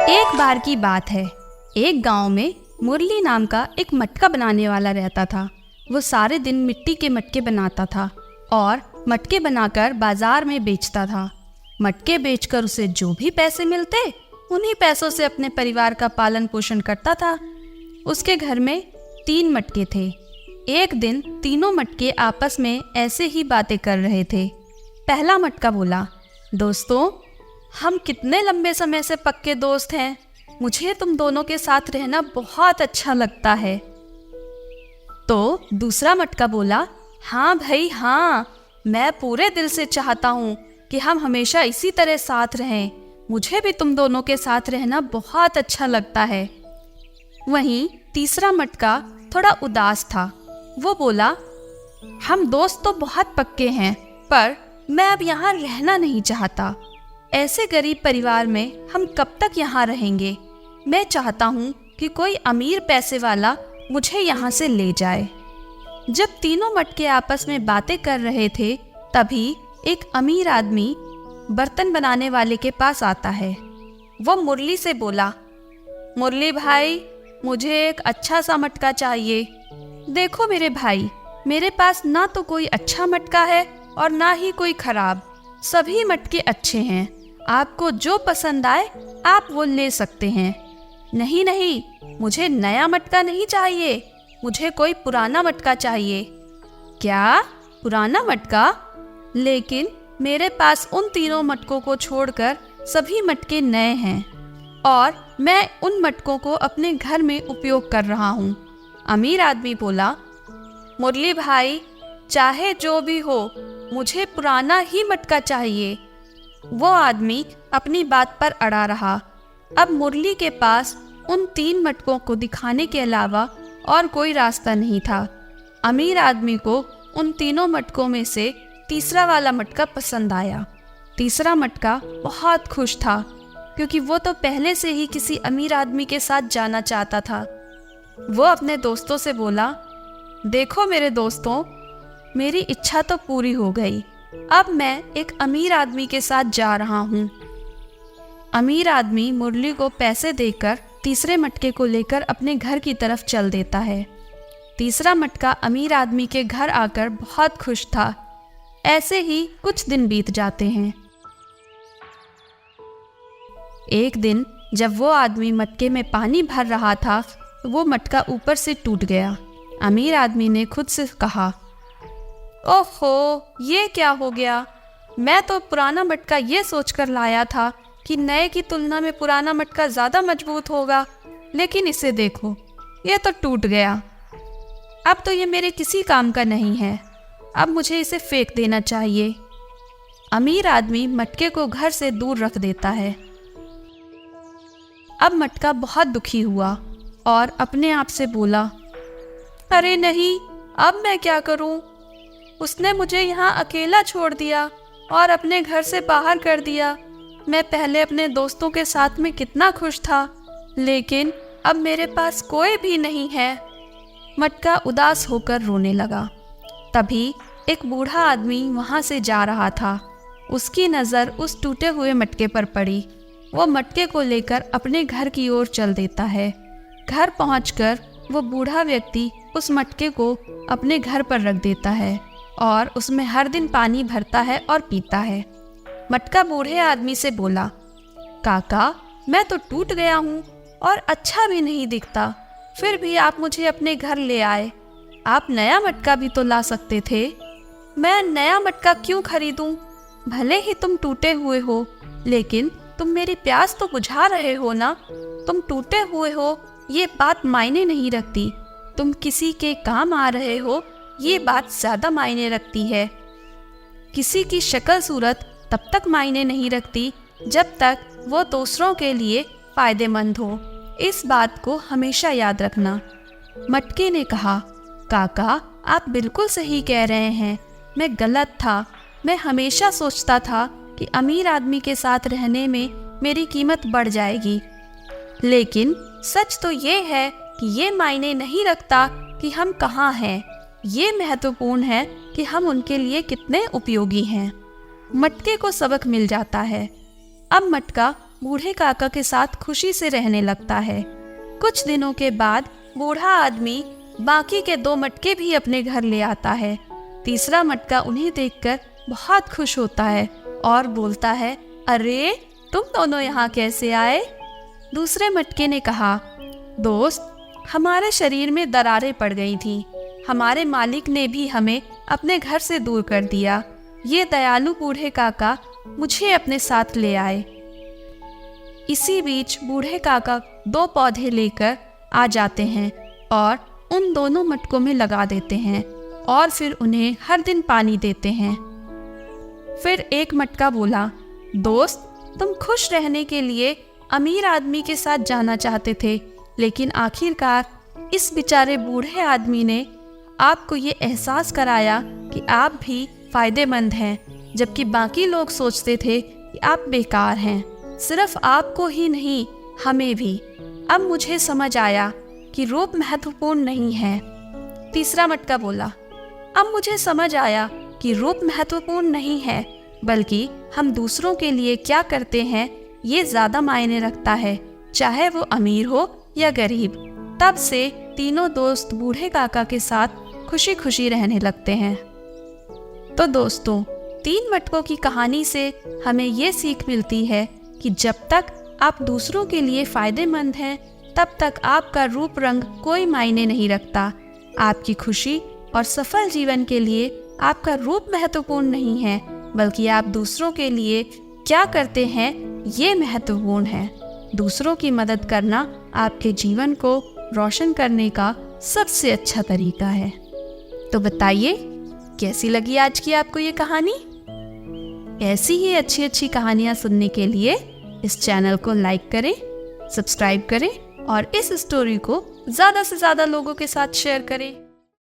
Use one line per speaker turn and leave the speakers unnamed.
एक बार की बात है, एक गांव में मुरली नाम का एक मटका बनाने वाला रहता था। वो सारे दिन मिट्टी के मटके बनाता था और मटके बनाकर बाजार में बेचता था। मटके बेचकर उसे जो भी पैसे मिलते, उन्हीं पैसों से अपने परिवार का पालन पोषण करता था। उसके घर में 3 मटके थे। एक दिन तीनों मटके आपस में ऐसे ही बातें कर रहे थे। पहला मटका बोला, दोस्तों, हम कितने लंबे समय से पक्के दोस्त हैं। मुझे तुम दोनों के साथ रहना बहुत अच्छा लगता है। तो दूसरा मटका बोला, हाँ भाई हाँ, मैं पूरे दिल से चाहता हूँ कि हम हमेशा इसी तरह साथ रहें। मुझे भी तुम दोनों के साथ रहना बहुत अच्छा लगता है। वहीं तीसरा मटका थोड़ा उदास था। वो बोला, हम दोस्त तो बहुत पक्के हैं, पर मैं अब यहाँ रहना नहीं चाहता। ऐसे गरीब परिवार में हम कब तक यहाँ रहेंगे। मैं चाहता हूँ कि कोई अमीर पैसे वाला मुझे यहाँ से ले जाए। जब तीनों मटके आपस में बातें कर रहे थे, तभी एक अमीर आदमी बर्तन बनाने वाले के पास आता है। वो मुरली से बोला, मुरली भाई, मुझे एक अच्छा सा मटका चाहिए। देखो मेरे भाई, मेरे पास ना तो कोई अच्छा मटका है और ना ही कोई खराब। सभी मटके अच्छे हैं। आपको जो पसंद आए आप वो ले सकते हैं। नहीं नहीं, मुझे नया मटका नहीं चाहिए, मुझे कोई पुराना मटका चाहिए। क्या पुराना मटका? लेकिन मेरे पास उन तीनों मटकों को छोड़कर सभी मटके नए हैं और मैं उन मटकों को अपने घर में उपयोग कर रहा हूँ। अमीर आदमी बोला, मुरली भाई, चाहे जो भी हो, मुझे पुराना ही मटका चाहिए। वो आदमी अपनी बात पर अड़ा रहा। अब मुरली के पास उन 3 मटकों को दिखाने के अलावा और कोई रास्ता नहीं था। अमीर आदमी को उन तीनों मटकों में से तीसरा वाला मटका पसंद आया। तीसरा मटका बहुत खुश था, क्योंकि वो तो पहले से ही किसी अमीर आदमी के साथ जाना चाहता था। वो अपने दोस्तों से बोला, देखो मेरे दोस्तों, मेरी इच्छा तो पूरी हो गई। अब मैं एक अमीर आदमी के साथ जा रहा हूँ। अमीर आदमी मुरली को पैसे देकर तीसरे मटके को लेकर अपने घर की तरफ चल देता है। तीसरा मटका अमीर आदमी के घर आकर बहुत खुश था। ऐसे ही कुछ दिन बीत जाते हैं। एक दिन जब वो आदमी मटके में पानी भर रहा था, वो मटका ऊपर से टूट गया। अमीर आदमी ने खुद से कहा, ओहो, ये क्या हो गया। मैं तो पुराना मटका ये सोचकर लाया था कि नए की तुलना में पुराना मटका ज़्यादा मजबूत होगा, लेकिन इसे देखो, ये तो टूट गया। अब तो ये मेरे किसी काम का नहीं है। अब मुझे इसे फेंक देना चाहिए। अमीर आदमी मटके को घर से दूर रख देता है। अब मटका बहुत दुखी हुआ और अपने आप से बोला, अरे नहीं, अब मैं क्या करूं? उसने मुझे यहाँ अकेला छोड़ दिया और अपने घर से बाहर कर दिया। मैं पहले अपने दोस्तों के साथ में कितना खुश था, लेकिन अब मेरे पास कोई भी नहीं है। मटका उदास होकर रोने लगा। तभी एक बूढ़ा आदमी वहाँ से जा रहा था। उसकी नज़र उस टूटे हुए मटके पर पड़ी। वो मटके को लेकर अपने घर की ओर चल देता है। घर पहुंचकर वो बूढ़ा व्यक्ति उस मटके को अपने घर पर रख देता है और उसमें हर दिन पानी भरता है और पीता है। मटका बूढ़े आदमी से बोला, काका, मैं तो टूट गया हूँ और अच्छा भी नहीं दिखता, फिर भी आप मुझे अपने घर ले आए। आप नया मटका भी तो ला सकते थे। मैं नया मटका क्यों खरीदूं? भले ही तुम टूटे हुए हो, लेकिन तुम मेरी प्यास तो बुझा रहे हो ना। तुम टूटे हुए हो, ये बात मायने नहीं रखती। तुम किसी के काम आ रहे हो, ये बात ज़्यादा मायने रखती है। किसी की शक्ल सूरत तब तक मायने नहीं रखती जब तक वो दूसरों के लिए फ़ायदेमंद हो। इस बात को हमेशा याद रखना। मटके ने कहा, काका, आप बिल्कुल सही कह रहे हैं। मैं गलत था। मैं हमेशा सोचता था कि अमीर आदमी के साथ रहने में मेरी कीमत बढ़ जाएगी, लेकिन सच तो ये है कि ये मायने नहीं रखता कि हम कहाँ हैं। ये महत्वपूर्ण है कि हम उनके लिए कितने उपयोगी हैं। मटके को सबक मिल जाता है। अब मटका बूढ़े काका के साथ खुशी से रहने लगता है। कुछ दिनों के बाद बूढ़ा आदमी बाकी के 2 मटके भी अपने घर ले आता है। तीसरा मटका उन्हें देखकर बहुत खुश होता है और बोलता है, अरे तुम दोनों यहाँ कैसे आए? दूसरे मटके ने कहा, दोस्त, हमारे शरीर में दरारें पड़ गई थीं। हमारे मालिक ने भी हमें अपने घर से दूर कर दिया। ये दयालु बूढ़े काका मुझे अपने साथ ले आए। इसी बीच बूढ़े काका 2 पौधे लेकर आ जाते हैं और उन दोनों मटकों में लगा देते हैं और फिर उन्हें हर दिन पानी देते हैं। फिर एक मटका बोला, दोस्त, तुम खुश रहने के लिए अमीर आदमी के साथ जाना चाहते थे, लेकिन आखिरकार इस बेचारे बूढ़े आदमी ने आपको ये एहसास कराया कि आप भी फायदेमंद हैं, जबकि बाकी लोग सोचते थे कि आप बेकार हैं। सिर्फ आपको ही नहीं, हमें भी। अब मुझे समझ आया कि रूप महत्वपूर्ण नहीं है। तीसरा मटका बोला, अब मुझे समझ आया कि रूप महत्वपूर्ण नहीं है, बल्कि हम दूसरों के लिए क्या करते हैं ये ज़्यादा मायने रखता है, चाहे वो अमीर हो या गरीब। तब से तीनों दोस्त बूढ़े काका के साथ खुशी खुशी रहने लगते हैं। तो दोस्तों, 3 मटकों की कहानी से हमें ये सीख मिलती है कि जब तक आप दूसरों के लिए फ़ायदेमंद हैं, तब तक आपका रूप रंग कोई मायने नहीं रखता। आपकी खुशी और सफल जीवन के लिए आपका रूप महत्वपूर्ण नहीं है, बल्कि आप दूसरों के लिए क्या करते हैं ये महत्वपूर्ण है। दूसरों की मदद करना आपके जीवन को रोशन करने का सबसे अच्छा तरीका है। तो बताइए, कैसी लगी आज की आपको ये कहानी? ऐसी ही अच्छी अच्छी कहानियाँ सुनने के लिए इस चैनल को लाइक करें, सब्सक्राइब करें और इस स्टोरी को ज़्यादा से ज़्यादा लोगों के साथ शेयर करें।